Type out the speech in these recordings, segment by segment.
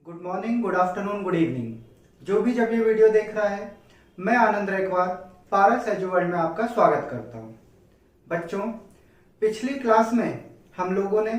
Good morning, good afternoon, good evening. जो भी जब ये वीडियो देख रहा है, मैं आनंद रेखवार पारस एजू वर्ल्ड में आपका स्वागत करता हूं। बच्चों, पिछली क्लास में हम लोगों ने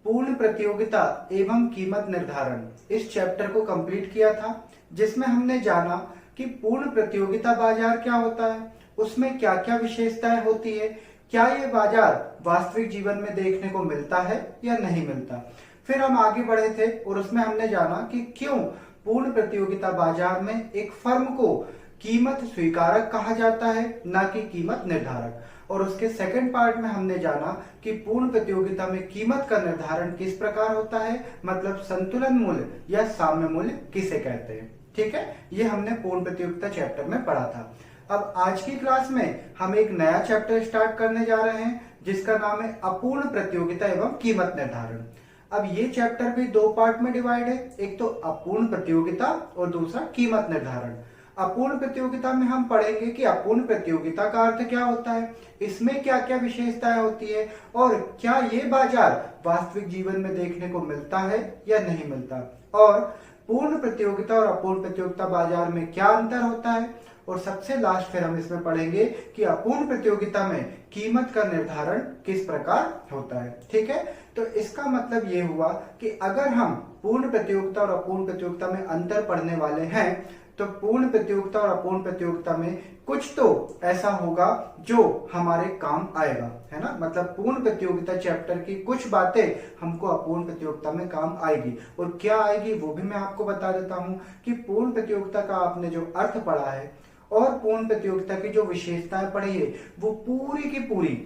पूर्ण प्रतियोगिता एवं कीमत निर्धारण इस चैप्टर को कंप्लीट किया था, जिसमें हमने जाना कि पूर्ण प्रतियोगिता बाजार क्या होता है, उसमें क्या क्या विशेषताएं होती है, क्या ये बाजार वास्तविक जीवन में देखने को मिलता है या नहीं मिलता। फिर हम आगे बढ़े थे और उसमें हमने जाना कि क्यों पूर्ण प्रतियोगिता बाजार में एक फर्म को कीमत स्वीकारक कहा जाता है, ना कि कीमत निर्धारक। और उसके सेकंड पार्ट में हमने जाना कि पूर्ण प्रतियोगिता में कीमत का निर्धारण किस प्रकार होता है, मतलब संतुलन मूल्य या साम्य मूल्य किसे कहते हैं। ठीक है, ये हमने पूर्ण प्रतियोगिता चैप्टर में पढ़ा था। अब आज की क्लास में हम एक नया चैप्टर स्टार्ट करने जा रहे हैं, जिसका नाम है अपूर्ण प्रतियोगिता एवं कीमत निर्धारण। अब ये चैप्टर भी दो पार्ट में डिवाइड है, एक तो अपूर्ण प्रतियोगिता और दूसरा कीमत निर्धारण। अपूर्ण प्रतियोगिता में हम पढ़ेंगे कि अपूर्ण प्रतियोगिता का अर्थ क्या होता है, इसमें क्या क्या विशेषताएं होती है और क्या ये बाजार वास्तविक जीवन में देखने को मिलता है या नहीं मिलता, और पूर्ण प्रतियोगिता और अपूर्ण प्रतियोगिता बाजार में क्या अंतर होता है, और सबसे लास्ट फिर हम इसमें पढ़ेंगे कि अपूर्ण प्रतियोगिता में कीमत का निर्धारण किस प्रकार होता है। ठीक है, तो इसका मतलब ये हुआ कि अगर हम पूर्ण प्रतियोगिता और अपूर्ण प्रतियोगिता में अंतर पढ़ने वाले हैं, तो पूर्ण प्रतियोगिता और अपूर्ण प्रतियोगिता में कुछ तो ऐसा होगा जो हमारे काम आएगा, है ना। मतलब पूर्ण प्रतियोगिता चैप्टर की कुछ बातें हमको अपूर्ण प्रतियोगिता में काम आएगी, और क्या आएगी वो भी मैं आपको बता देता हूं कि पूर्ण प्रतियोगिता का आपने जो अर्थ पढ़ा है और पूर्ण प्रतियोगिता की जो विशेषताएं पढ़ी है, वो पूरी की पूरी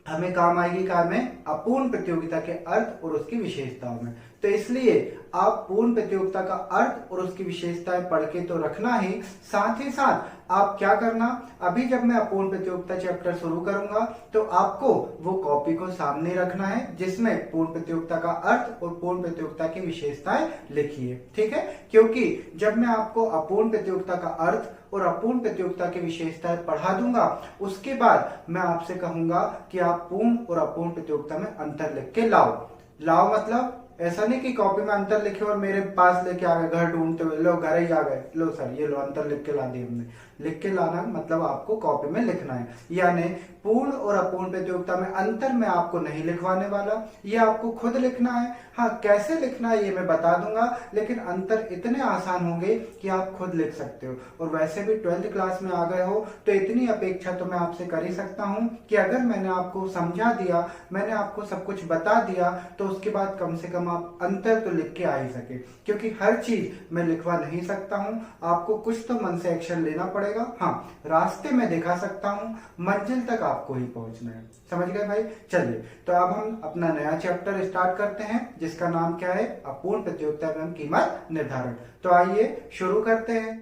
हमें काम आएगी क्या में, अपूर्ण प्रतियोगिता के अर्थ और उसकी विशेषताओं में। तो इसलिए आप पूर्ण प्रतियोगिता का अर्थ और उसकी विशेषताएं पढ़ के तो रखना ही, साथ ही साथ आप क्या करना, अभी जब मैं अपूर्ण प्रतियोगिता चैप्टर शुरू करूंगा तो आपको वो कॉपी को सामने रखना है, जिसमें पूर्ण प्रतियोगिता का अर्थ और पूर्ण प्रतियोगिता की विशेषताएं लिखी है। ठीक है, क्योंकि जब मैं आपको अपूर्ण प्रतियोगिता का अर्थ और अपूर्ण प्रतियोगिता की विशेषताएं पढ़ा दूंगा, उसके बाद मैं आपसे कहूंगा कि आप पूर्ण और अपूर्ण प्रतियोगिता में अंतर लिख के लाओ मतलब ऐसा नहीं कि कॉपी में अंतर लिखे और मेरे पास लेके आ गए, घर ढूंढते हुए, लो घर ही आ गए, लो सर ये लो अंतर लिख के ला दिए हमने। लिख के लाना मतलब आपको कॉपी में लिखना है, यानी पूर्ण और अपूर्ण प्रतियोगिता में अंतर मैं आपको नहीं लिखवाने वाला, ये आपको खुद लिखना है। हाँ, कैसे लिखना है ये मैं बता दूंगा, लेकिन अंतर इतने आसान होंगे कि आप खुद लिख सकते हो। और वैसे भी 12th क्लास में आ गए हो तो इतनी अपेक्षा तो मैं आपसे कर ही सकता हूँ कि अगर मैंने आपको समझा दिया, मैंने आपको सब कुछ बता दिया, तो उसके बाद कम से कम आप अंतर तो लिख के आ ही सके, क्योंकि हर चीज मैं लिखवा नहीं सकता हूँ। आपको कुछ तो मन से एक्शन लेना पड़ेगा। हाँ, रास्ते में दिखा सकता हूँ, मंजिल तक आपको ही पहुंचना है। समझ गए भाई? चलिए, तो अब हम अपना नया चैप्टर स्टार्ट करते हैं, जिसका नाम क्या है, अपूर्ण प्रतियोगिता एवं कीमत निर्धारण। तो आइए शुरू करते हैं।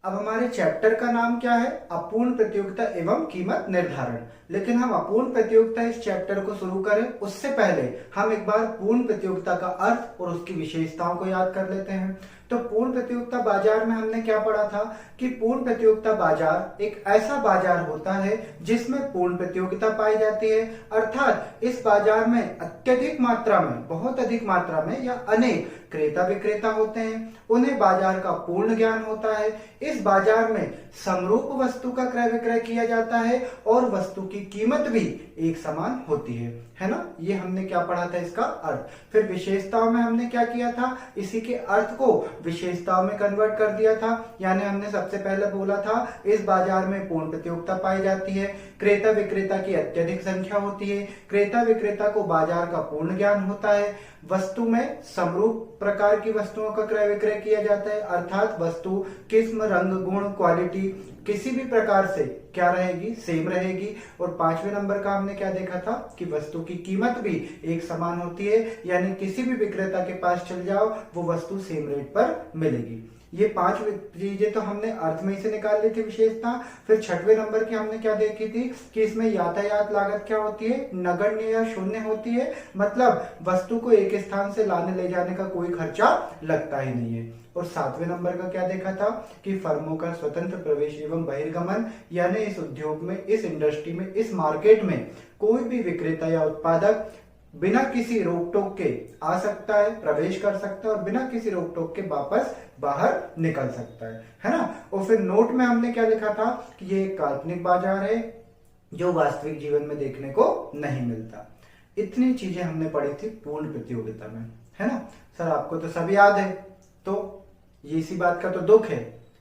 अब हमारे चैप्टर का नाम क्या है, अपूर्ण प्रतियोगिता एवं कीमत निर्धारण। लेकिन हम अपूर्ण प्रतियोगिता इस चैप्टर को शुरू करें उससे पहले हम एक बार पूर्ण प्रतियोगिता का अर्थ और उसकी विशेषताओं को याद कर लेते हैं। तो पूर्ण प्रतियोगिता बाजार में हमने क्या पढ़ा था कि पूर्ण प्रतियोगिता बाजार एक ऐसा बाजार होता है जिसमें पूर्ण प्रतियोगिता पाई जाती है, अर्थात इस बाजार में अत्यधिक मात्रा में, बहुत अधिक मात्रा में या अनेक क्रेता विक्रेता होते हैं, उन्हें बाजार का पूर्ण ज्ञान होता है। इस बाजार में समरूप वस्तु का क्रय विक्रय किया जाता है और वस्तु की कीमत भी एक समान होती है ना। ये हमने क्या पढ़ा था, इसका अर्थ। फिर विशेषताओं में हमने क्या किया था, इसी के अर्थ को विशेषताओं में कन्वर्ट कर दिया था। यानी हमने सबसे पहले बोला था इस बाजार में पूर्ण प्रतियोगिता पाई जाती है, क्रेता विक्रेता की अत्यधिक संख्या होती है, क्रेता विक्रेता को बाजार का पूर्ण ज्ञान होता है, वस्तु में समरूप प्रकार की वस्तुओं का क्रय विक्रय किया जाता है, अर्थात वस्तु किस्म, रंग, गुण, क्वालिटी किसी भी प्रकार से क्या रहेगी, सेम रहेगी। और 5वें नंबर का हमने क्या देखा था कि वस्तु की कीमत भी एक समान होती है, यानी किसी भी विक्रेता के पास चल जाओ वो वस्तु सेम रेट पर मिलेगी। ये 5 चीजें तो हमने अर्थ में से निकाल ली थी विशेषता। फिर 6वें नंबर की हमने क्या देखी थी कि इसमें यातायात लागत क्या होती है, नगण्य या शून्य होती है, मतलब वस्तु को एक स्थान से लाने ले जाने का कोई खर्चा लगता ही नहीं है। और 7वें नंबर का क्या देखा था कि फर्मों का स्वतंत्र प्रवेश एवं बहिर्गमन, यानी इस उद्योग में, इस इंडस्ट्री में, इस मार्केट में कोई भी विक्रेता या उत्पादक बिना किसी रोक टोक के आ सकता है, प्रवेश कर सकता है और बिना किसी रोक टोक के वापस बाहर निकल सकता है ना। और फिर नोट में हमने क्या लिखा था कि ये एक काल्पनिक बाजार है जो वास्तविक जीवन में देखने को नहीं मिलता। इतनी चीजें हमने पढ़ी थी पूर्ण प्रतियोगिता में, है ना। सर आपको तो सब याद है, तो ये इसी बात का तो दुख है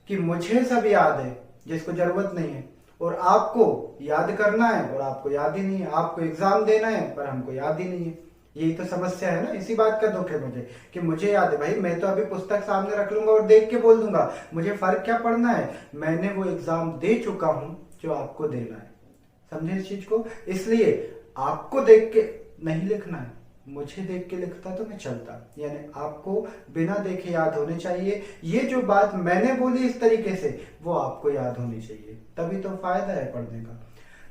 कि मुझे सब याद है जिसको जरूरत नहीं है, और आपको याद करना है और आपको याद ही नहीं है, आपको एग्जाम देना है पर हमको याद ही नहीं है। यही तो समस्या है ना, इसी बात का दुख है मुझे कि मुझे याद है भाई, मैं तो अभी पुस्तक सामने रख लूंगा और देख के बोल दूंगा, मुझे फर्क क्या पड़ना है, मैंने वो एग्जाम दे चुका हूं जो आपको देना है। समझे इस चीज को। इसलिए आपको देख के नहीं लिखना है, मुझे देख के लिखता तो मैं चलता, यानी आपको बिना देखे याद होने चाहिए। ये जो बात मैंने बोली इस तरीके से वो आपको याद होनी चाहिए, तभी तो फायदा है पढ़ने का।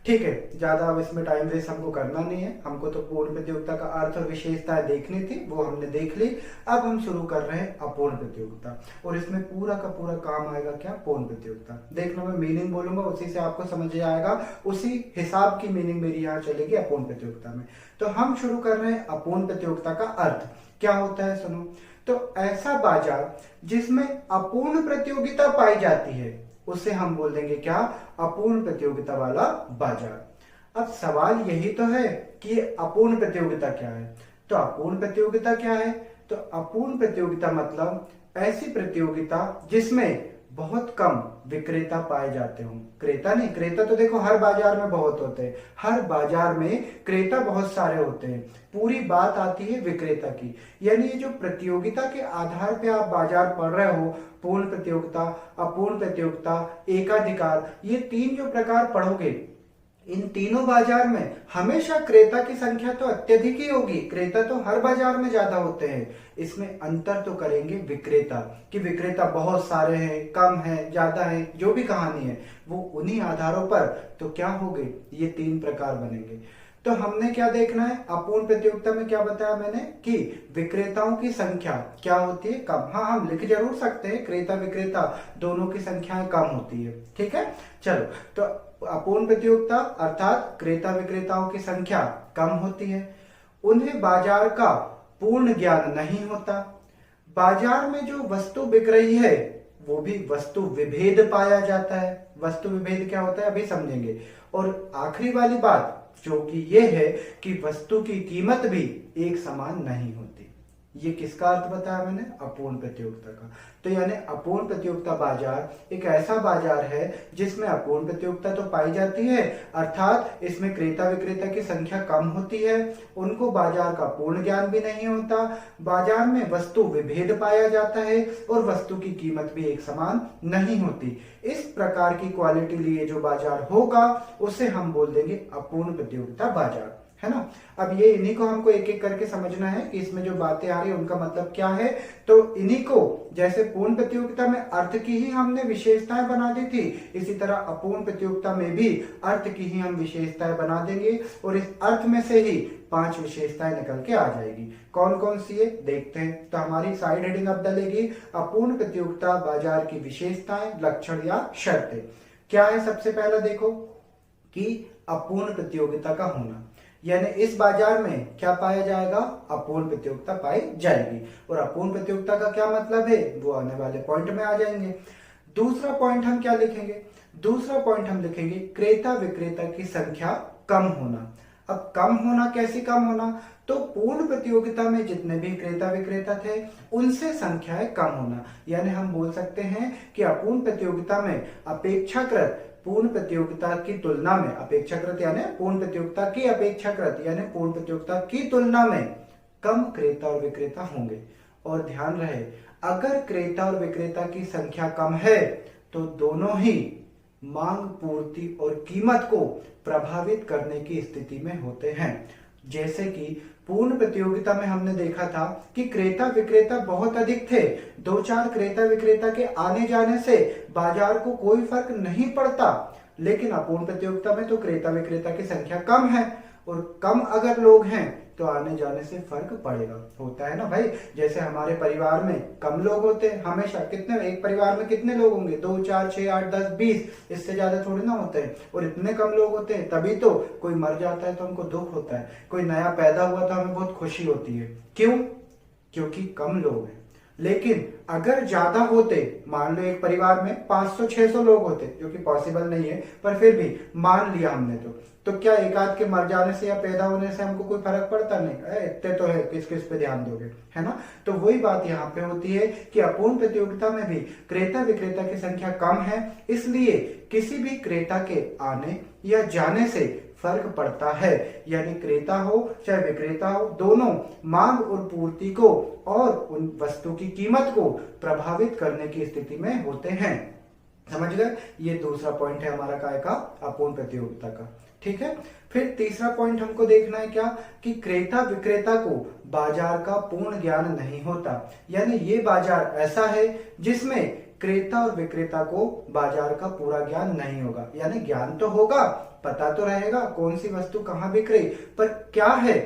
ठीक है, ज्यादा अब इसमें टाइम वेस्ट हमको करना नहीं है, हमको तो पूर्ण प्रतियोगिता का अर्थ और विशेषताएं देखनी थी, वो हमने देख ली। अब हम शुरू कर रहे हैं अपूर्ण प्रतियोगिता, और इसमें पूरा का पूरा काम आएगा क्या, पूर्ण प्रतियोगिता। देखना मैं मीनिंग बोलूंगा उसी से आपको समझ आएगा, उसी हिसाब की मीनिंग मेरी यहाँ चलेगी अपूर्ण प्रतियोगिता में। तो हम शुरू कर रहे हैं अपूर्ण प्रतियोगिता का अर्थ क्या होता है, सुनो। तो ऐसा बाजार जिसमें अपूर्ण प्रतियोगिता पाई जाती है उसे हम बोल देंगे क्या, अपूर्ण प्रतियोगिता वाला बाजार। अब सवाल यही तो है कि अपूर्ण प्रतियोगिता क्या है। तो अपूर्ण प्रतियोगिता क्या है, तो अपूर्ण प्रतियोगिता मतलब ऐसी प्रतियोगिता जिसमें बहुत कम विक्रेता पाए जाते हों। क्रेता नहीं, क्रेता तो देखो हर बाजार में बहुत होते हैं, हर बाजार में क्रेता बहुत सारे होते हैं। पूरी बात आती है विक्रेता की, यानी ये जो प्रतियोगिता के आधार पे आप बाजार पढ़ रहे हो, पूर्ण प्रतियोगिता, अपूर्ण प्रतियोगिता, एकाधिकार, ये तीन जो प्रकार पढ़ोगे, इन तीनों बाजार में हमेशा क्रेता की संख्या तो अत्यधिक ही होगी, क्रेता तो हर बाजार में ज्यादा होते हैं। इसमें अंतर तो करेंगे विक्रेता, कि विक्रेता बहुत सारे हैं, कम है, ज्यादा है, जो भी कहानी है वो उन्हीं आधारों पर तो क्या होंगे, ये तीन प्रकार बनेंगे। तो हमने क्या देखना है, अपूर्ण प्रतियोगिता में क्या बताया मैंने कि विक्रेताओं की संख्या क्या होती है, कम। हाँ, हम लिख जरूर सकते हैं क्रेता विक्रेता दोनों की संख्याएं कम होती है, ठीक है। चलो, तो अपूर्ण प्रतियोगिता अर्थात क्रेता विक्रेताओं की संख्या कम होती है, उन्हें बाजार का पूर्ण ज्ञान नहीं होता, बाजार में जो वस्तु बिक रही है वो भी वस्तु विभेद पाया जाता है। वस्तु विभेद क्या होता है अभी समझेंगे। और आखिरी वाली बात जो कि ये है कि वस्तु की कीमत भी एक समान नहीं होती। ये किसका अर्थ बताया मैंने, अपूर्ण प्रतियोगिता का। तो यानी अपूर्ण प्रतियोगिता बाजार एक ऐसा बाजार है जिसमें अपूर्ण प्रतियोगिता तो पाई जाती है, अर्थात इसमें क्रेता विक्रेता की संख्या कम होती है, उनको बाजार का पूर्ण ज्ञान भी नहीं होता, बाजार में वस्तु विभेद पाया जाता है और वस्तु की कीमत भी एक समान नहीं होती। इस प्रकार की क्वालिटी लिए जो बाजार होगा उसे हम बोल देंगे अपूर्ण प्रतियोगिता बाजार, है ना। अब ये इन्हीं को हमको एक एक करके समझना है कि इसमें जो बातें आ रही है उनका मतलब क्या है। तो इन्हीं को जैसे पूर्ण प्रतियोगिता में अर्थ की ही हमने विशेषताएं बना दी थी, इसी तरह अपूर्ण प्रतियोगिता में भी अर्थ की ही हम विशेषताएं बना देंगे और इस अर्थ में से ही 5 विशेषताएं निकल के आ जाएगी। कौन कौन सी है देखते हैं। तो हमारी साइड हेडिंग अब डलेगी अपूर्ण प्रतियोगिता बाजार की विशेषताएं, लक्षण या शर्तें। क्या है, सबसे पहला देखो कि अपूर्ण प्रतियोगिता का होना, यानी इस बाजार में क्या पाया जाएगा, अपूर्ण प्रतियोगिता पाई जाएगी। और अपूर्ण प्रतियोगिता का क्या मतलब है वो आने वाले पॉइंट में आ जाएंगे। दूसरा पॉइंट हम क्या लिखेंगे, दूसरा पॉइंट हम लिखेंगे क्रेता विक्रेता की संख्या कम होना। अब कम होना, कैसे कम होना, तो पूर्ण प्रतियोगिता में जितने भी क्रेता विक्रेता थे उनसे संख्याएं कम होना। यानी हम बोल सकते हैं कि अपूर्ण प्रतियोगिता में अपेक्षाकृत पूर्ण प्रतियोगिता की तुलना में, अपेक्षाकृत यानी पूर्ण प्रतियोगिता की अपेक्षाकृत यानी पूर्ण प्रतियोगिता की तुलना में कम क्रेता और विक्रेता होंगे। और ध्यान रहे, अगर क्रेता और विक्रेता की संख्या कम है तो दोनों ही मांग, पूर्ति और कीमत को प्रभावित करने की स्थिति में होते हैं। जैसे कि पूर्ण प्रतियोगिता में हमने देखा था कि क्रेता विक्रेता बहुत अधिक थे, 2-4 क्रेता विक्रेता के आने जाने से बाजार को कोई फर्क नहीं पड़ता। लेकिन अपूर्ण प्रतियोगिता में तो क्रेता विक्रेता की संख्या कम है और कम अगर लोग हैं तो आने जाने से फर्क पड़ेगा। होता है ना भाई, जैसे हमारे परिवार में कम लोग होते हैं हमेशा, कितने एक परिवार में कितने लोग होंगे, 2 4 6 8 10 20, इससे ज्यादा थोड़ी ना होते हैं। और इतने कम लोग होते हैं तभी तो कोई मर जाता है तो हमको दुख होता है, कोई नया पैदा हुआ तो हमें बहुत खुशी होती है। क्यों? क्योंकि कम लोग हैं। लेकिन अगर ज्यादा होते, मान लो एक परिवार में 500 600 लोग होते, जो कि पॉसिबल नहीं है पर फिर भी मान लिया हमने, तो क्या एक आध के मर जाने से या पैदा होने से हमको कोई फर्क पड़ता? नहीं, इतने तो है, किस किस पे ध्यान दोगे, है ना। तो वही बात यहाँ पे होती है कि अपूर्ण प्रतियोगिता में भी क्रेता विक्रेता की संख्या कम है, इसलिए किसी भी क्रेता के आने या जाने से फर्क पड़ता है। यानी क्रेता हो चाहे विक्रेता हो, दोनों मांग और पूर्ति को और उन वस्तु की कीमत को प्रभावित करने की स्थिति में होते हैं। समझ गए? ये दूसरा पॉइंट है हमारा काय का, अपूर्ण प्रतियोगिता का। ठीक है, फिर तीसरा पॉइंट हमको देखना है क्या, कि क्रेता विक्रेता को बाजार का पूर्ण ज्ञान नहीं होता। यानी ये बाजार ऐसा है जिसमें क्रेता और विक्रेता को बाजार का पूरा ज्ञान नहीं होगा। यानी ज्ञान तो होगा, पता तो रहेगा कौन सी वस्तु कहाँ बिक रही, पर क्या है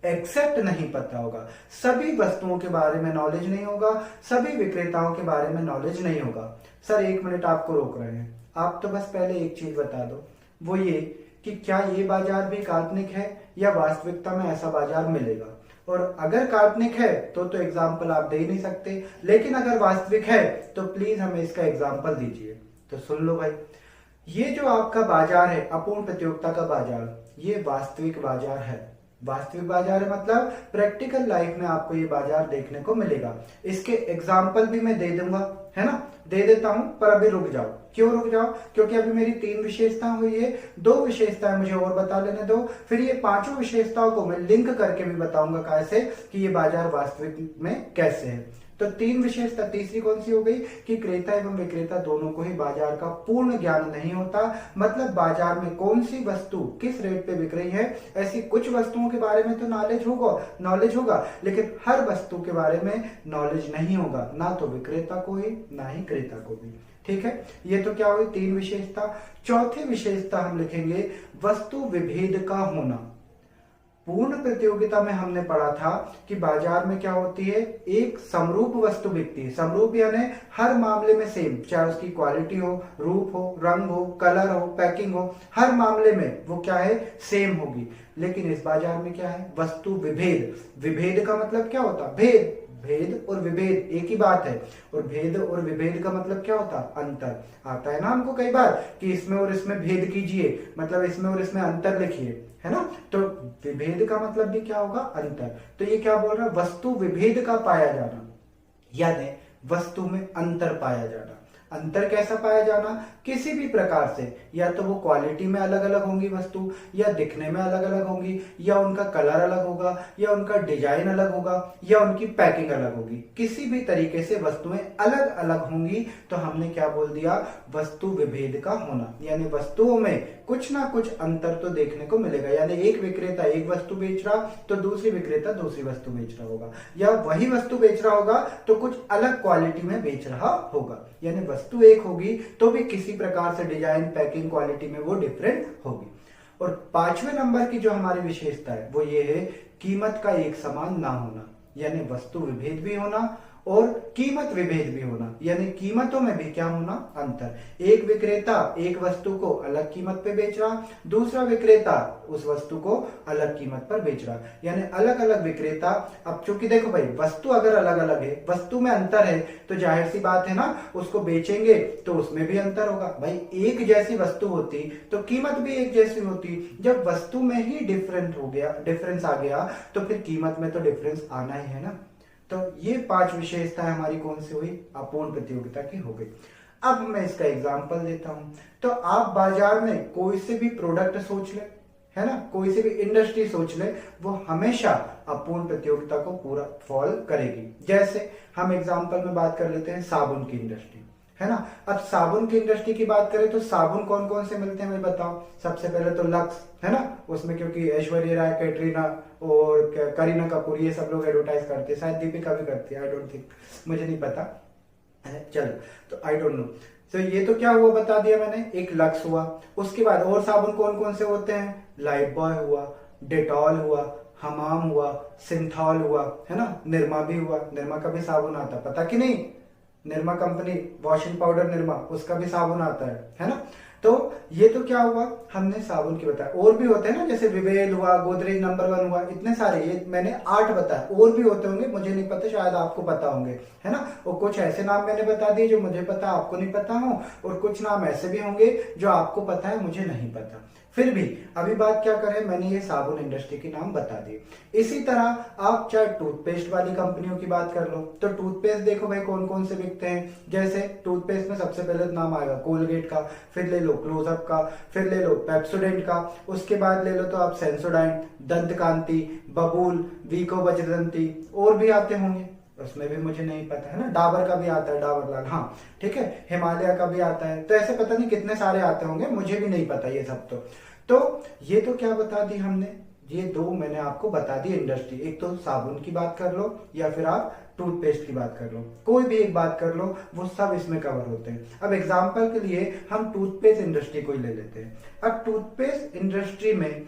एग्जैक्ट नहीं पता होगा। सभी वस्तुओं के बारे में नॉलेज नहीं होगा, सभी विक्रेताओं के बारे में नॉलेज नहीं होगा। सर 1 मिनट आपको रोक रहे हैं, आप तो बस पहले एक चीज बता दो, वो ये कि क्या ये बाजार भी काल्पनिक है या वास्तविकता में ऐसा बाजार मिलेगा। और अगर काल्पनिक है तो एग्जाम्पल आप दे ही नहीं सकते, लेकिन अगर वास्तविक है तो प्लीज हमें इसका एग्जाम्पल दीजिए। तो सुन लो भाई, ये जो आपका बाजार है अपूर्ण प्रतियोगिता का बाजार, ये वास्तविक बाजार है। वास्तविक बाजार है मतलब प्रैक्टिकल लाइफ में आपको ये बाजार देखने को मिलेगा। इसके एग्जाम्पल भी मैं दे दूंगा, है ना, दे देता हूं, पर अभी रुक जाओ। क्यों रुक जाओ? क्योंकि अभी मेरी 3 विशेषताएं हुई है, 2 विशेषताएं मुझे और बता लेने दो, फिर ये 5 विशेषताओं को मैं लिंक करके भी बताऊंगा कैसे कि ये बाजार वास्तविक में कैसे है। तो 3 विशेषता, तीसरी कौन सी हो गई कि क्रेता एवं विक्रेता दोनों को ही बाजार का पूर्ण ज्ञान नहीं होता। मतलब बाजार में कौन सी वस्तु किस रेट पे बिक रही है, ऐसी कुछ वस्तुओं के बारे में तो नॉलेज होगा, लेकिन हर वस्तु के बारे में नॉलेज नहीं होगा, ना तो विक्रेता को ही ना ही क्रेता को भी। ठीक है, ये तो क्या हुई 3 विशेषता। चौथी विशेषता हम लिखेंगे वस्तु विभेद का होना। पूर्ण प्रतियोगिता में हमने पढ़ा था कि बाजार में क्या होती है, एक समरूप वस्तु बिकती है। समरूप यानी हर मामले में सेम, चाहे उसकी क्वालिटी हो, रूप हो, रंग हो, कलर हो, पैकिंग हो, हर मामले में वो क्या है, सेम होगी। लेकिन इस बाजार में क्या है, वस्तु विभेद। विभेद का मतलब क्या होता, भेद। भेद और विभेद एक ही बात है, और भेद और विभेद का मतलब क्या होता, अंतर। आता है ना हमको कई बार कि इसमें और इसमें भेद कीजिए, मतलब इसमें और इसमें अंतर लिखिए, है ना। तो विभेद का मतलब भी क्या होगा, अंतर। तो ये क्या बोल रहा है, वस्तु विभेद का पाया जाना, यानी वस्तु में अंतर पाया जाना। अंतर कैसा पाया जाना, किसी भी प्रकार से, या तो वो क्वालिटी में अलग अलग होंगी वस्तु, या दिखने में अलग अलग होंगी, या उनका कलर अलग होगा, या उनका डिजाइन अलग होगा, या उनकी पैकिंग अलग होगी। किसी भी तरीके से वस्तुएं अलग अलग होंगी तो हमने क्या बोल दिया, वस्तु विभेद का होना। यानी वस्तुओं में कुछ ना कुछ अंतर तो देखने को मिलेगा। यानी एक विक्रेता एक वस्तु बेच रहा तो दूसरी विक्रेता दूसरी वस्तु बेच रहा होगा, या वही वस्तु बेच रहा होगा तो कुछ अलग क्वालिटी में बेच रहा होगा। यानी वस्तु एक होगी तो भी किसी प्रकार से डिजाइन, पैकिंग, क्वालिटी में वो डिफरेंट होगी। और 5वें नंबर की जो हमारी विशेषता है वो ये है कीमत का एक समान ना होना। यानी वस्तु विभेद भी होना और कीमत विभेद भी होना, यानी कीमतों में भी क्या होना, अंतर। एक विक्रेता एक वस्तु को अलग कीमत पे बेच रहा, दूसरा विक्रेता उस वस्तु को अलग कीमत पर बेच रहा, यानी अलग अलग विक्रेता। अब चूंकि देखो भाई, वस्तु अगर अलग अलग है, वस्तु में अंतर है, तो जाहिर सी बात है ना, उसको बेचेंगे तो उसमें भी अंतर होगा। भाई एक जैसी वस्तु होती तो कीमत भी एक जैसी होती। जब वस्तु में ही डिफरेंस आ गया तो फिर कीमत में तो डिफरेंस आना ही है ना। तो ये 5 विशेषताएं हमारी कौन सी हुई, अपूर्ण प्रतियोगिता की हो गई। अब मैं इसका एग्जांपल देता हूं। तो आप बाजार में कोई से भी प्रोडक्ट सोच ले, है ना, कोई से भी इंडस्ट्री सोच ले, वो हमेशा अपूर्ण प्रतियोगिता को पूरा फॉल करेगी। जैसे हम एग्जांपल में बात कर लेते हैं साबुन की इंडस्ट्री, है ना। अब साबुन की इंडस्ट्री की बात करें तो साबुन कौन कौन से मिलते हैं मैं बताओ। सबसे पहले तो लक्स, है ना, उसमें क्योंकि ऐश्वर्या राय, कैटरीना और करीना कपूर ये सब लोग एडवर्टाइज करते हैं, शायद दीपिका भी करती है, आई डोंट थिंक, मुझे नहीं पता, चलो तो आई डोंट नो। तो ये तो क्या हुआ बता दिया मैंने, एक लक्स हुआ। उसके बाद और साबुन कौन कौन से होते हैं, लाइफ बॉय हुआ, डेटॉल हुआ, हमाम हुआ, सिंथॉल हुआ, है ना, निरमा भी हुआ, निरमा का भी साबुन आता है, पता कि नहीं? Nirma company, washing powder Nirma, उसका भी साबुन आता है ना। तो ये तो क्या हुआ, हमने साबुन की बताया। और भी होते हैं ना, जैसे विवेल हुआ, गोदरेज नंबर 1 हुआ, इतने सारे, ये मैंने 8 बताया। और भी होते होंगे, मुझे नहीं पता, शायद आपको पता होंगे, है ना। और कुछ ऐसे नाम मैंने बता दिए जो मुझे पता, आपको नहीं पता हो, और कुछ नाम ऐसे भी होंगे जो आपको पता है, मुझे नहीं पता। फिर भी अभी बात क्या करें, मैंने ये साबुन इंडस्ट्री के नाम बता दिए। इसी तरह आप चाहे टूथपेस्ट वाली कंपनियों की बात कर लो, तो टूथपेस्ट देखो भाई कौन कौन से बिकते हैं। जैसे टूथपेस्ट में सबसे पहले नाम आएगा कोलगेट का, फिर ले लो क्लोजअप का, फिर ले लो पेप्सोडेंट का, उसके बाद ले लो तो आप सेंसोडाइन, दंत कांति, बबूल, वीको वज्रदंती, और भी आते होंगे, उसमें भी मुझे नहीं पता, है ना। डाबर का भी आता है, डाबर लाल, हाँ ठीक है, हिमालय का भी आता है। तो ऐसे पता नहीं कितने सारे आते होंगे, मुझे भी नहीं पता ये सब। तो ये तो क्या बता दी हमने, ये 2 मैंने आपको बता दी इंडस्ट्री। एक तो साबुन की बात कर लो, या फिर आप टूथपेस्ट की बात कर लो, कोई भी एक बात कर लो, वो सब इसमें कवर होते हैं। अब एग्जांपल के लिए हम टूथपेस्ट इंडस्ट्री को ही ले लेते हैं। अब टूथपेस्ट इंडस्ट्री में,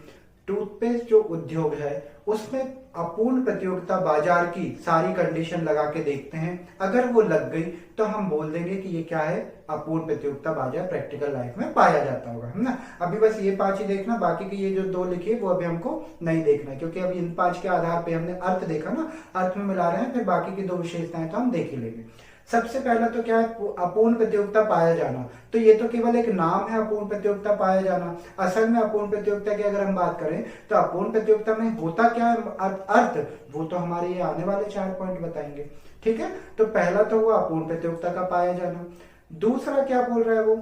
टूथपेस्ट जो उद्योग है उसमें अपूर्ण प्रतियोगिता बाजार की सारी कंडीशन लगा के देखते हैं। अगर वो लग गई तो हम बोल देंगे कि ये क्या है, अपूर्ण प्रतियोगिता बाजार प्रैक्टिकल लाइफ में पाया जाता होगा, है ना। अभी बस ये 5 ही देखना, बाकी की ये जो 2 लिखी है वो अभी हमको नहीं देखना है, क्योंकि अभी इन 5 के आधार पे हमने अर्थ देखा ना, अर्थ में मिला रहे हैं, फिर बाकी की 2 विशेषताएं तो हम देख ही लेंगे। सबसे पहला तो क्या है, अपूर्ण प्रतियोगिता पाया जाना। तो ये तो केवल एक नाम है, अपूर्ण प्रतियोगिता पाया जाना। असल में अपूर्ण प्रतियोगिता की अगर हम बात करें तो अपूर्ण प्रतियोगिता में होता क्या है, अर्थ, वो तो हमारे ये आने वाले 4 पॉइंट बताएंगे, ठीक है। तो पहला तो हुआ अपूर्ण प्रतियोगिता का पाया जाना। दूसरा क्या बोल रहा है वो,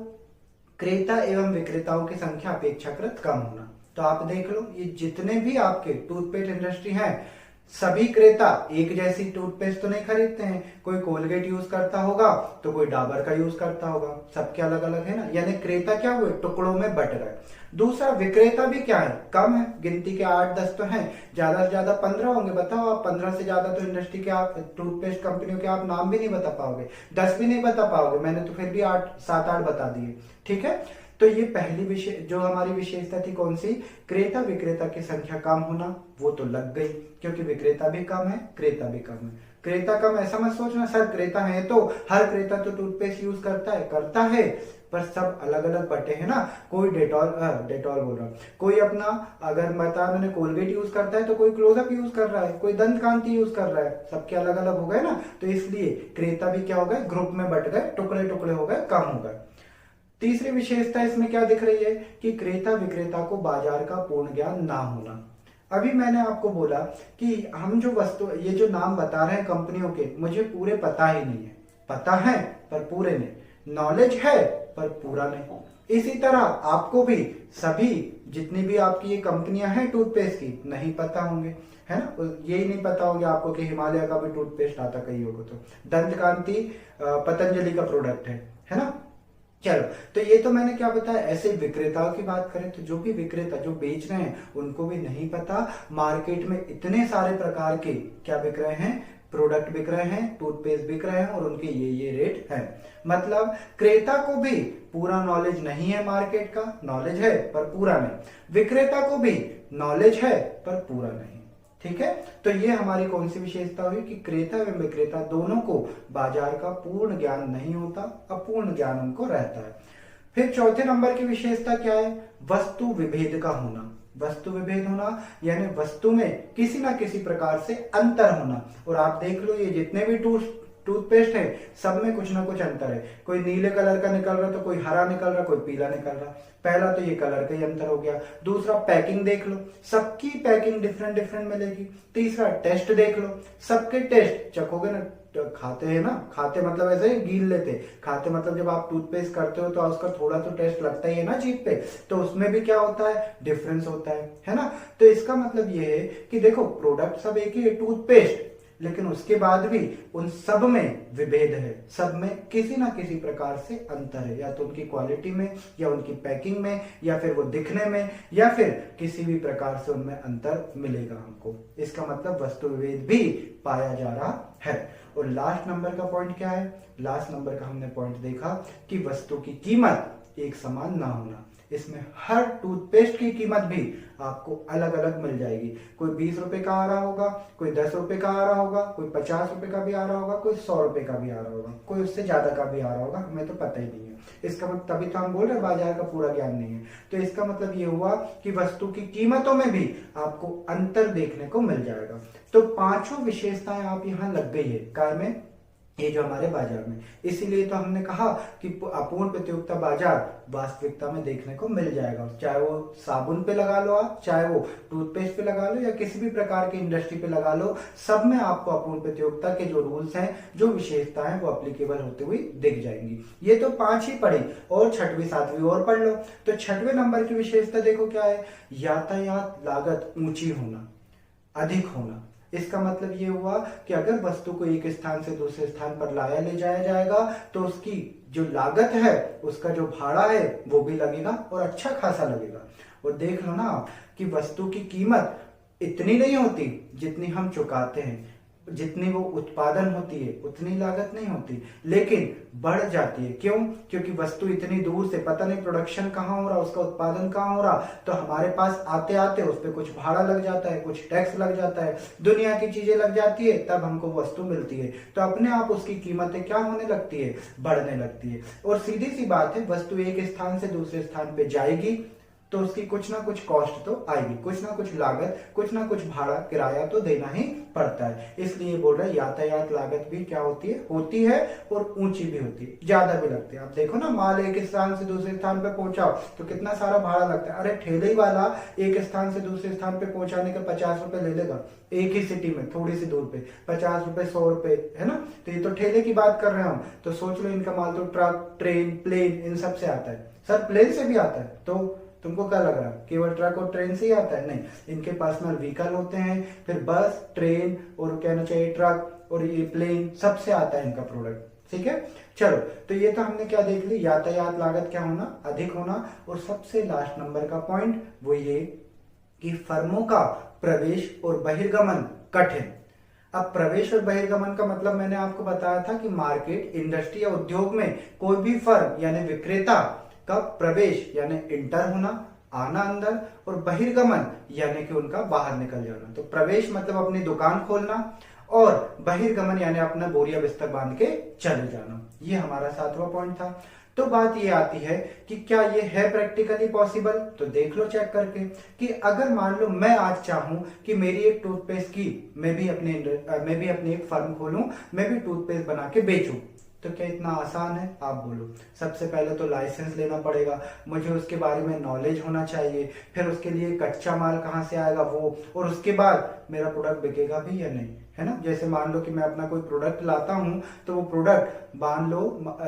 क्रेता एवं विक्रेताओं की संख्या अपेक्षाकृत कम होना। तो आप देख लो, ये जितने भी आपके टूथपेस्ट इंडस्ट्री हैं, सभी क्रेता एक जैसी टूथपेस्ट तो नहीं खरीदते हैं। कोई कोलगेट यूज करता होगा तो कोई डाबर का यूज करता होगा, सबके अलग अलग है ना। यानी क्रेता क्या हुए, टुकड़ों में बट गए। दूसरा विक्रेता भी क्या है, कम है, गिनती के 8-10 तो हैं, ज्यादा से ज्यादा 15 होंगे। बताओ आप, 15 से ज्यादा तो इंडस्ट्री के आप, टूथपेस्ट कंपनियों के आप नाम भी नहीं बता पाओगे, 10 भी नहीं बता पाओगे। मैंने तो फिर भी 7-8 बता दिए, ठीक है। तो ये पहली विशेष जो हमारी विशेषता थी, कौन सी, क्रेता विक्रेता की संख्या कम होना, वो तो लग गई, क्योंकि विक्रेता भी कम है, क्रेता भी कम है। क्रेता कम, ऐसा मत सोचना सर क्रेता है तो हर क्रेता तो टूथपेस्ट यूज करता है, पर सब अलग अलग बटे हैं ना। कोई डेटॉल बोल रहा हूं, कोई अपना, अगर मैंने कोलगेट यूज करता है तो कोई क्लोजअप यूज कर रहा है, कोई दंत कांति यूज कर रहा है, सबके अलग अलग हो गए ना। तो इसलिए क्रेता भी क्या हो गए, ग्रुप में बट गए, टुकड़े टुकड़े हो गए, कम हो गए। तीसरी विशेषता इसमें क्या दिख रही है कि क्रेता विक्रेता को बाजार का पूर्ण ज्ञान ना होना। अभी मैंने आपको बोला कि हम जो वस्तु, ये जो नाम बता रहे हैं कंपनियों के, मुझे पूरे पता ही नहीं है, पता है पर पूरे नहीं, नॉलेज है पर पूरा नहीं। इसी तरह आपको भी सभी जितनी भी आपकी ये कंपनियां हैं टूथपेस्ट की, नहीं पता होंगे, है ना। यही नहीं पता होंगे आपको कि हिमालय का भी टूथपेस्ट आता कई होगा, तो दंत कांति पतंजलि का प्रोडक्ट है ना। चलो, तो ये तो मैंने क्या बताया, ऐसे विक्रेताओं की बात करें तो जो भी विक्रेता जो बेच रहे हैं उनको भी नहीं पता मार्केट में इतने सारे प्रकार के क्या बिक रहे हैं, प्रोडक्ट बिक रहे हैं, टूथपेस्ट बिक रहे हैं, और उनके ये रेट है। मतलब क्रेता को भी पूरा नॉलेज नहीं है मार्केट का, नॉलेज है पर पूरा नहीं, विक्रेता को भी नॉलेज है पर पूरा नहीं, ठीक है। तो ये हमारी कौन सी विशेषता हुई कि क्रेता एवं विक्रेता दोनों को बाजार का पूर्ण ज्ञान नहीं होता, अपूर्ण ज्ञान उनको रहता है। फिर चौथे नंबर की विशेषता क्या है, वस्तु विभेद का होना। वस्तु विभेद होना यानी वस्तु में किसी ना किसी प्रकार से अंतर होना। और आप देख लो, ये जितने भी टूथपेस्ट है सब में कुछ ना कुछ अंतर है। कोई नीले कलर का निकल रहा तो कोई हरा निकल रहा, कोई पीला निकल रहा। पहला तो ये कलर का ही अंतर हो गया। दूसरा पैकिंग देख लो, सबकी पैकिंग डिफरेंट डिफरेंट मिलेगी। तीसरा टेस्ट देख लो, सबके टेस्ट चखोगे ना, खाते हैं ना, खाते मतलब ऐसे ही गील लेते, खाते मतलब जब आप टूथपेस्ट करते हो तो उसका थोड़ा तो टेस्ट लगता ही है ना जीभ पे, तो उसमें भी क्या होता है, डिफरेंस होता है ना। तो इसका मतलब ये है कि देखो प्रोडक्ट सब एक ही है, टूथपेस्ट, लेकिन उसके बाद भी उन सब में विभेद है, सब में किसी ना किसी प्रकार से अंतर है, या तो उनकी क्वालिटी में, या उनकी पैकिंग में, या फिर वो दिखने में, या फिर किसी भी प्रकार से उनमें अंतर मिलेगा हमको। इसका मतलब वस्तु विभेद भी पाया जा रहा है। और लास्ट नंबर का पॉइंट क्या है, लास्ट नंबर का हमने पॉइंट देखा कि वस्तु की कीमत एक समान ना होना। इसमें हर टूथपेस्ट की कीमत भी आपको अलग अलग मिल जाएगी। कोई 20 रुपए का आ रहा होगा, कोई 10 रुपए का आ रहा होगा, कोई 50 रुपए का भी आ रहा होगा, कोई 100 रुपए का भी आ रहा होगा, कोई उससे ज्यादा का भी आ रहा होगा, हमें तो पता ही नहीं है। इसका मतलब तभी तो हम बोल रहे हैं बाजार का पूरा ज्ञान नहीं है। तो इसका मतलब ये हुआ कि वस्तु की कीमतों में भी आपको अंतर देखने को मिल जाएगा। तो पांचों विशेषताएं आप यहाँ लग गई है कार में, ये जो हमारे बाजार में, इसीलिए तो हमने कहा कि अपूर्ण प्रतियोगिता बाजार वास्तविकता में देखने को मिल जाएगा। चाहे वो साबुन पे लगा लो आप, चाहे वो टूथपेस्ट पे लगा लो, या किसी भी प्रकार की इंडस्ट्री पे लगा लो, सब में आपको अपूर्ण प्रतियोगिता के जो रूल्स हैं, जो विशेषताएं हैं, वो एप्लीकेबल होते हुए दिख जाएंगी। ये तो 5 ही पढ़ी, और 6वीं 7वीं और पढ़ लो। तो 6वें नंबर की विशेषता देखो क्या है, यातायात लागत ऊंची होना, अधिक होना। इसका मतलब ये हुआ कि अगर वस्तु को एक स्थान से दूसरे स्थान पर लाया ले जाया जाएगा तो उसकी जो लागत है, उसका जो भाड़ा है, वो भी लगेगा और अच्छा खासा लगेगा। और देख लो ना आप कि वस्तु की कीमत इतनी नहीं होती जितनी हम चुकाते हैं, जितनी वो उत्पादन होती है उतनी लागत नहीं होती, लेकिन बढ़ जाती है। क्यों? क्योंकि वस्तु इतनी दूर से, पता नहीं प्रोडक्शन कहाँ हो रहा, उसका उत्पादन कहाँ हो रहा, तो हमारे पास आते आते उस पर कुछ भाड़ा लग जाता है, कुछ टैक्स लग जाता है, दुनिया की चीजें लग जाती है, तब हमको वस्तु मिलती है। तो अपने आप उसकी कीमतें क्या होने लगती है, बढ़ने लगती है। और सीधी सी बात है, वस्तु एक स्थान से दूसरे स्थान पे जाएगी तो उसकी कुछ ना कुछ कॉस्ट तो आएगी, कुछ ना कुछ लागत, कुछ ना कुछ भाड़ा किराया तो देना ही पड़ता है। इसलिए बोल रहे हैं यातायात लागत भी क्या होती है और ऊंची भी होती है, ज्यादा भी लगती है। आप देखो ना, माल एक स्थान से दूसरे स्थान पे पहुंचाओ तो कितना सारा भाड़ा लगता है। अरे ठेले वाला एक स्थान से दूसरे स्थान पे पहुंचाने के 50 रुपए ले लेगा, एक ही सिटी में थोड़ी सी दूर पे 50 रुपए 100 रुपए, है ना। तो ये तो ठेले की बात कर रहे हैं हम। तो सोच लो इनका माल तो ट्रक, ट्रेन, प्लेन, इन सब से आता है। सर प्लेन से भी आता है, तो तुमको क्या लग रहा है केवल ट्रक और ट्रेन से ही आता है? नहीं, इनके पर्सनल व्हीकल होते हैं, फिर बस, ट्रेन और कहना चाहिए ट्रक और ये प्लेन, सबसे आता है इनका प्रोडक्ट। ठीक है, चलो। तो ये तो हमने क्या देख ली, यातायात लागत क्या होना, अधिक होना। और सबसे लास्ट नंबर का पॉइंट वो ये कि फर्मों का प्रवेश और बहिर्गमन कठिन। अब प्रवेश और बहिर्गमन का मतलब मैंने आपको बताया था कि मार्केट, इंडस्ट्री या उद्योग में कोई भी फर्म यानी विक्रेता का प्रवेश यानी इंटर होना, आना अंदर, और बहिर्गमन यानी कि उनका बाहर निकल जाना। तो प्रवेश मतलब अपनी दुकान खोलना, और बहिर्गमन यानी अपना बोरिया बिस्तर बांध के चले जाना। ये हमारा 7वां पॉइंट था। तो बात ये आती है कि क्या ये है प्रैक्टिकली पॉसिबल? तो देख लो चेक करके कि अगर मान लो मैं आज चाहूं कि मेरी एक टूथपेस्ट की मैं भी अपनी एक फर्म खोलूं, मैं भी टूथपेस्ट बना के बेचूं, तो क्या इतना आसान है? आप बोलो। सबसे पहले तो लाइसेंस लेना पड़ेगा, मुझे उसके बारे में नॉलेज होना चाहिए, फिर उसके लिए कच्चा माल कहाँ से आएगा वो, और उसके बाद मेरा प्रोडक्ट बिकेगा भी या नहीं, है ना। जैसे मान लो कि मैं अपना कोई प्रोडक्ट लाता हूं, तो वो प्रोडक्ट मान लो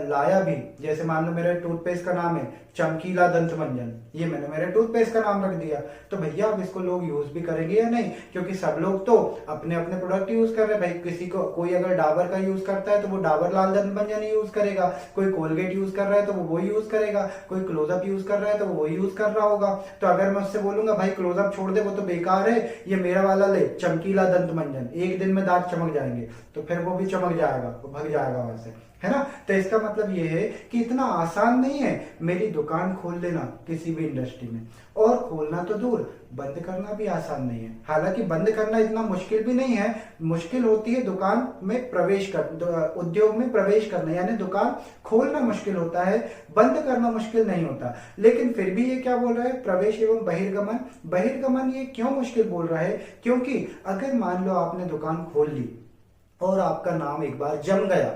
लाया भी, जैसे मान लो मेरे टूथपेस्ट का नाम है चमकीला दंत मंजन, ये मैंने मेरे टूथपेस्ट का नाम रख दिया, तो भैया अब इसको लोग यूज भी करेंगे या नहीं? क्योंकि सब लोग तो अपने अपने प्रोडक्ट यूज कर रहे हैं। भाई किसी को, कोई अगर डाबर का यूज करता है तो वो डाबर लाल दंत मंजन ही यूज करेगा, कोई कोलगेट यूज कर रहा है तो वो यूज करेगा, कोई क्लोजअप यूज कर रहा है तो वो यूज कर रहा होगा। तो अगर मैं उससे बोलूंगा भाई क्लोजअप छोड़ दे, वो तो बेकार है, ये मेरा वाला ले चमकीला दंत मंजन, एक दिन में दांत चमक जाएंगे, तो फिर वो भी चमक जाएगा, वो भाग जाएगा वहां से, है ना। तो इसका मतलब ये है कि इतना आसान नहीं है मेरी दुकान खोल लेना किसी भी इंडस्ट्री में, और खोलना तो दूर, बंद करना भी आसान नहीं है। हालांकि बंद करना इतना मुश्किल भी नहीं है, मुश्किल होती है दुकान में प्रवेश कर, उद्योग में प्रवेश करना, यानी दुकान खोलना मुश्किल होता है, बंद करना मुश्किल नहीं होता। लेकिन फिर भी ये क्या बोल रहा है, प्रवेश एवं बहिर्गमन। बहिर्गमन ये क्यों मुश्किल बोल रहा है? क्योंकि अगर मान लो आपने दुकान खोल ली और आपका नाम एक बार जम गया,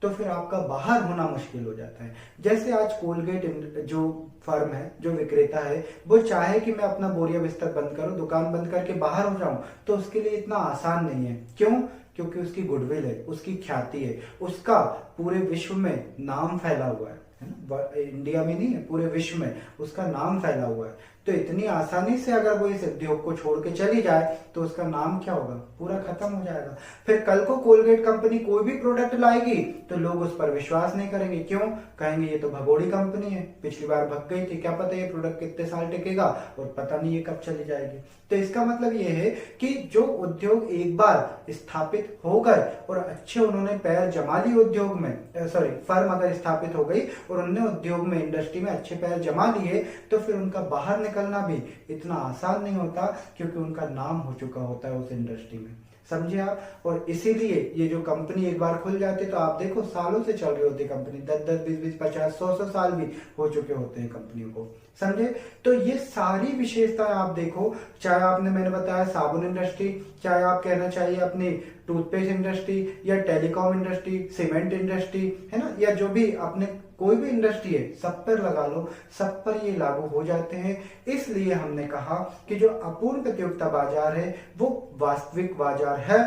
तो फिर आपका बाहर होना मुश्किल हो जाता है। जैसे आज कोलगेट जो फर्म है, जो विक्रेता है, वो चाहे कि मैं अपना बोरिया बिस्तर बंद करूं, दुकान बंद करके बाहर हो जाऊं, तो उसके लिए इतना आसान नहीं है। क्यों? क्योंकि उसकी गुडविल है, उसकी ख्याति है, उसका पूरे विश्व में नाम फैला हुआ है ना। इंडिया में नहीं है, पूरे विश्व में उसका नाम फैला हुआ है। तो इतनी आसानी से अगर वो इस उद्योग को छोड़ के चली जाए तो उसका नाम क्या होगा, पूरा खत्म हो जाएगा। फिर कल को कोलगेट कंपनी कोई भी प्रोडक्ट लाएगी तो लोग उस पर विश्वास नहीं करेंगे। क्यों? कहेंगे ये तो भगोड़ी कंपनी है, पिछली बार भग गई थी, क्या पता ये प्रोडक्ट कितने साल टिकेगा और पता नहीं ये कब चली जाएगी। तो इसका मतलब ये है कि जो उद्योग एक बार स्थापित हो गए और अच्छे उन्होंने पैर जमा लिए उद्योग में, फर्म अगर स्थापित हो गई और उन्होंने उद्योग में, इंडस्ट्री में अच्छे पैर जमा लिए, तो फिर उनका बाहर निकलना भी इतना आसान नहीं होता, क्योंकि उनका नाम हो चुका होता है उस इंडस्ट्री में। समझे आप? और इसीलिए ये जो कंपनी एक बार खुल जाती है तो आप देखो सालों से चल रही होती है कंपनी, 10-10, 20-20, 50, 100 साल भी हो चुके होते हैं कंपनियों को। समझे? तो ये सारी विशेषताएं आप देखो, चाहे मैंने बताया साबुन इंडस्ट्री, चाहे आप कहना चाहिए अपनी टूथपेस्ट इंडस्ट्री या टेलीकॉम इंडस्ट्री, सीमेंट इंडस्ट्री, है ना, या जो भी अपने कोई भी इंडस्ट्री है, सब पर लगा लो, सब पर ये लागू हो जाते हैं। इसलिए हमने कहा कि जो अपूर्ण प्रतियोगिता बाजार है वो वास्तविक बाजार है,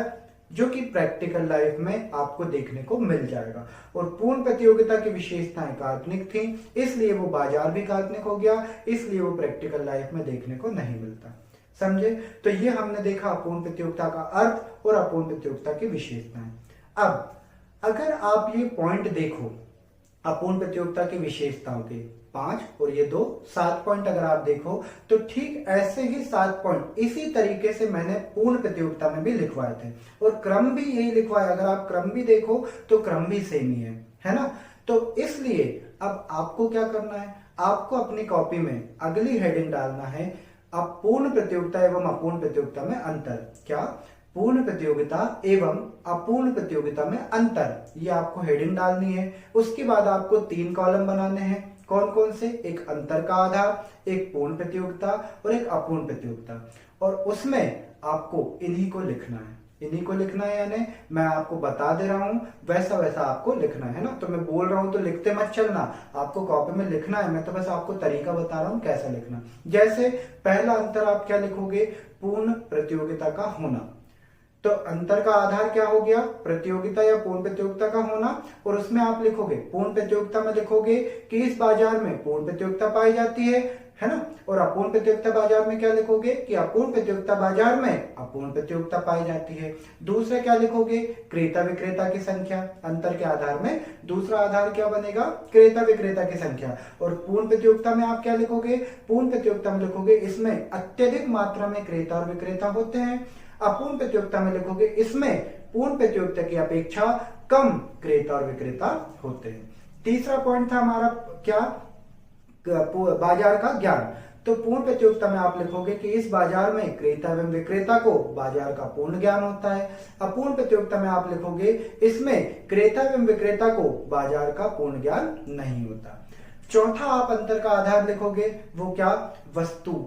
जो कि प्रैक्टिकल लाइफ में आपको देखने को मिल जाएगा। और पूर्ण प्रतियोगिता की विशेषताएं काल्पनिक थी, इसलिए वो बाजार भी काल्पनिक हो गया, इसलिए वो प्रैक्टिकल लाइफ में देखने को नहीं मिलता। समझे? तो ये हमने देखा अपूर्ण प्रतियोगिता का अर्थ और अपूर्ण प्रतियोगिता की विशेषताएं। अब अगर आप ये पॉइंट देखो, अपूर्ण प्रतियोगिता की विशेषताओं के 5 और ये 2, 7 पॉइंट अगर आप देखो, तो ठीक ऐसे ही 7 पॉइंट इसी तरीके से मैंने पूर्ण प्रतियोगिता में भी लिखवाए थे और क्रम भी यही लिखवाया। अगर आप क्रम भी देखो तो क्रम भी सेम ही है ना। तो इसलिए अब आपको क्या करना है, आपको अपनी कॉपी में अगली हेडिंग डालना है, अपूर्ण प्रतियोगिता एवं अपूर्ण प्रतियोगिता में अंतर। क्या? पूर्ण प्रतियोगिता एवं अपूर्ण प्रतियोगिता में अंतर, ये आपको हेडिंग डालनी है। उसके बाद आपको 3 कॉलम बनाने हैं। कौन कौन से? एक अंतर का आधार, एक पूर्ण प्रतियोगिता और एक अपूर्ण प्रतियोगिता। और उसमें आपको इन्हीं को लिखना है, यानी मैं आपको बता दे रहा हूं वैसा वैसा आपको लिखना है ना। तो मैं बोल रहा हूं तो लिखते मत चलना, आपको कॉपी में लिखना है। मैं तो बस आपको तरीका बता रहा हूं कैसा लिखना। जैसे पहला अंतर आप क्या लिखोगे? पूर्ण प्रतियोगिता का होना। तो अंतर का आधार क्या हो गया? प्रतियोगिता या पूर्ण प्रतियोगिता का होना। और उसमें आप लिखोगे, पूर्ण प्रतियोगिता में लिखोगे कि इस बाजार में पूर्ण प्रतियोगिता पाई जाती है ना। और अपूर्ण प्रतियोगिता बाजार में क्या लिखोगे? कि अपूर्ण प्रतियोगिता बाजार में अपूर्ण प्रतियोगिता पाई जाती है। दूसरा क्या लिखोगे? क्रेता विक्रेता की संख्या। अंतर के आधार में दूसरा आधार क्या बनेगा? क्रेता विक्रेता की संख्या। और पूर्ण प्रतियोगिता में आप क्या लिखोगे? पूर्ण प्रतियोगिता में लिखोगे इसमें अत्यधिक मात्रा में क्रेता और विक्रेता होते हैं। अपूर्ण प्रतियोगिता में लिखोगे इसमें पूर्ण प्रतियोगिता की अपेक्षा कम क्रेता और विक्रेता होते हैं। तीसरा पॉइंट था हमारा क्या? बाजार का ज्ञान। तो पूर्ण प्रतियोगिता में आप लिखोगे कि इस बाजार में क्रेता एवं विक्रेता को बाजार का पूर्ण ज्ञान होता है। अपूर्ण प्रतियोगिता में आप लिखोगे इसमें क्रेता एवं विक्रेता को बाजार का पूर्ण ज्ञान नहीं होता। चौथा आप अंतर का आधार लिखोगे, वो क्या? वस्तु।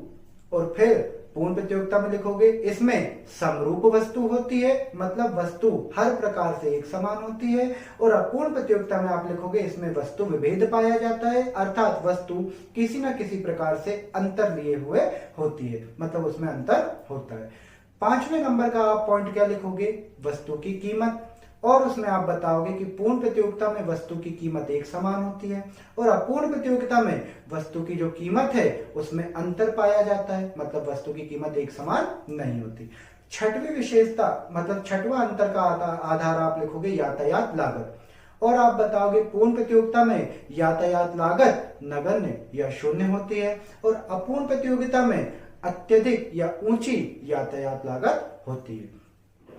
और फिर पूर्ण प्रतियोगिता में लिखोगे इसमें समरूप वस्तु होती है, मतलब वस्तु हर प्रकार से एक समान होती है। और अपूर्ण प्रतियोगिता में आप लिखोगे इसमें वस्तु विभेद पाया जाता है, अर्थात वस्तु किसी न किसी प्रकार से अंतर लिए हुए होती है, मतलब उसमें अंतर होता है। 5वें नंबर का आप पॉइंट क्या लिखोगे? वस्तु की कीमत। और उसमें आप बताओगे कि पूर्ण प्रतियोगिता में वस्तु की कीमत एक समान होती है और अपूर्ण प्रतियोगिता में वस्तु की जो कीमत है उसमें अंतर पाया जाता है, मतलब वस्तु की कीमत एक समान नहीं होती। 6वीं विशेषता मतलब 6वां अंतर का आधार आप लिखोगे यातायात लागत। और आप बताओगे पूर्ण प्रतियोगिता में यातायात लागत नगण्य या शून्य होती है और अपूर्ण प्रतियोगिता में अत्यधिक या ऊंची यातायात लागत होती है।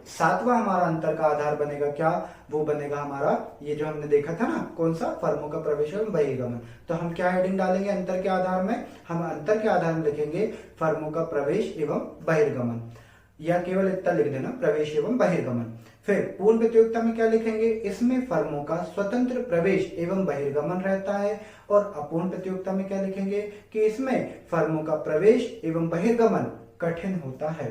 7वां हमारा अंतर का आधार बनेगा क्या? वो बनेगा हमारा ये जो हमने देखा था ना, कौन सा? फर्मों का प्रवेश एवं बहिर्गमन। तो हम क्या हेडिंग डालेंगे अंतर के आधार में? हम अंतर के आधार में लिखेंगे फर्मों का प्रवेश एवं बहिर्गमन, या केवल इतना लिख देना प्रवेश एवं बहिर्गमन। फिर पूर्ण प्रतियोगिता में क्या लिखेंगे? इसमें फर्मों का स्वतंत्र प्रवेश एवं बहिर्गमन रहता है। और अपूर्ण प्रतियोगिता में क्या लिखेंगे? कि इसमें फर्मों का प्रवेश एवं बहिर्गमन कठिन होता है।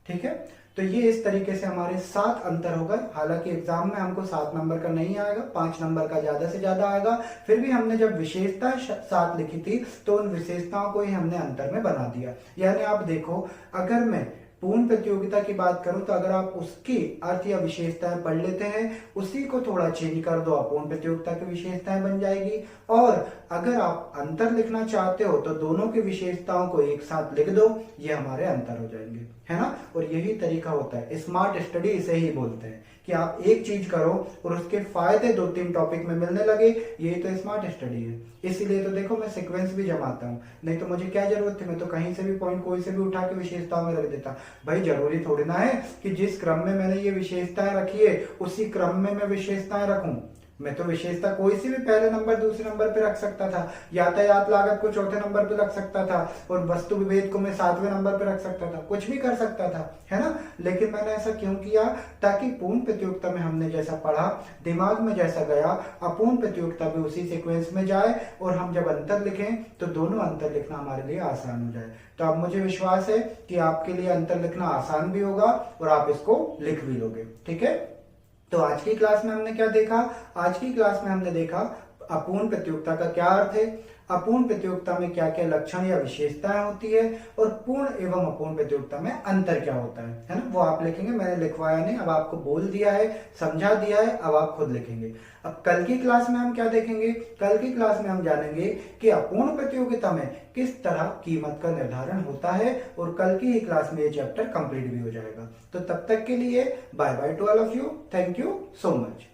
ठीक है, तो ये इस तरीके से हमारे 7 अंतर हो गए। हालांकि एग्जाम में हमको 7 नंबर का नहीं आएगा, 5 नंबर का ज्यादा से ज्यादा आएगा। फिर भी हमने जब विशेषता 7 लिखी थी तो उन विशेषताओं को ही हमने अंतर में बना दिया। यानी आप देखो, अगर मैं पूर्ण प्रतियोगिता की बात करूं तो अगर आप उसकी अर्थ या विशेषताएं पढ़ लेते हैं, उसी को थोड़ा चेंज कर दो, अपूर्ण प्रतियोगिता की विशेषताएं बन जाएगी। और अगर आप अंतर लिखना चाहते हो तो दोनों की विशेषताओं को एक साथ लिख दो, ये हमारे अंतर हो जाएंगे, है ना। और यही तरीका होता है, स्मार्ट स्टडी इसे ही बोलते हैं कि आप एक चीज करो और उसके फायदे 2-3 टॉपिक में मिलने लगे, यही तो स्मार्ट स्टडी है। इसीलिए तो देखो मैं सीक्वेंस भी जमाता हूँ, नहीं तो मुझे क्या जरूरत थी, मैं तो कहीं से भी पॉइंट कोई से भी उठा के विशेषताओं में रख देता। भाई जरूरी थोड़ी ना है कि जिस क्रम में मैंने ये विशेषताएं रखी है उसी क्रम में मैं विशेषताएं रखूं। मैं तो विशेषता कोई सी भी पहले नंबर दूसरे नंबर पे रख सकता था, यातायात लागत को चौथे नंबर पे रख सकता था, और वस्तु विभेद को मैं 7वें नंबर पे रख सकता था, कुछ भी कर सकता था, है ना। लेकिन मैंने ऐसा क्यों किया, ताकि पूर्ण प्रतियोगिता में हमने जैसा पढ़ा, दिमाग में जैसा गया, अपूर्ण प्रतियोगिता भी उसी सीक्वेंस में जाए, और हम जब अंतर लिखें तो दोनों अंतर लिखना हमारे लिए आसान हो जाए। तो अब मुझे विश्वास है कि आपके लिए अंतर लिखना आसान भी होगा और आप इसको लिख भी लोगे, ठीक है। तो आज की क्लास में हमने क्या देखा, आज की क्लास में हमने देखा अपूर्ण प्रतियोगिता का क्या अर्थ है, अपूर्ण प्रतियोगिता में क्या क्या लक्षण या विशेषताएं होती है, और पूर्ण एवं अपूर्ण प्रतियोगिता में अंतर क्या होता है ना। वो आप लिखेंगे, मैंने लिखवाया नहीं, अब आपको बोल दिया है, समझा दिया है, अब आप खुद लिखेंगे। अब कल की क्लास में हम क्या देखेंगे, कल की क्लास में हम जानेंगे कि अपूर्ण प्रतियोगिता में किस तरह कीमत का निर्धारण होता है, और कल की ही क्लास में ये चैप्टर कंप्लीट भी हो जाएगा। तो तब तक के लिए bye bye to all of you, thank you so much.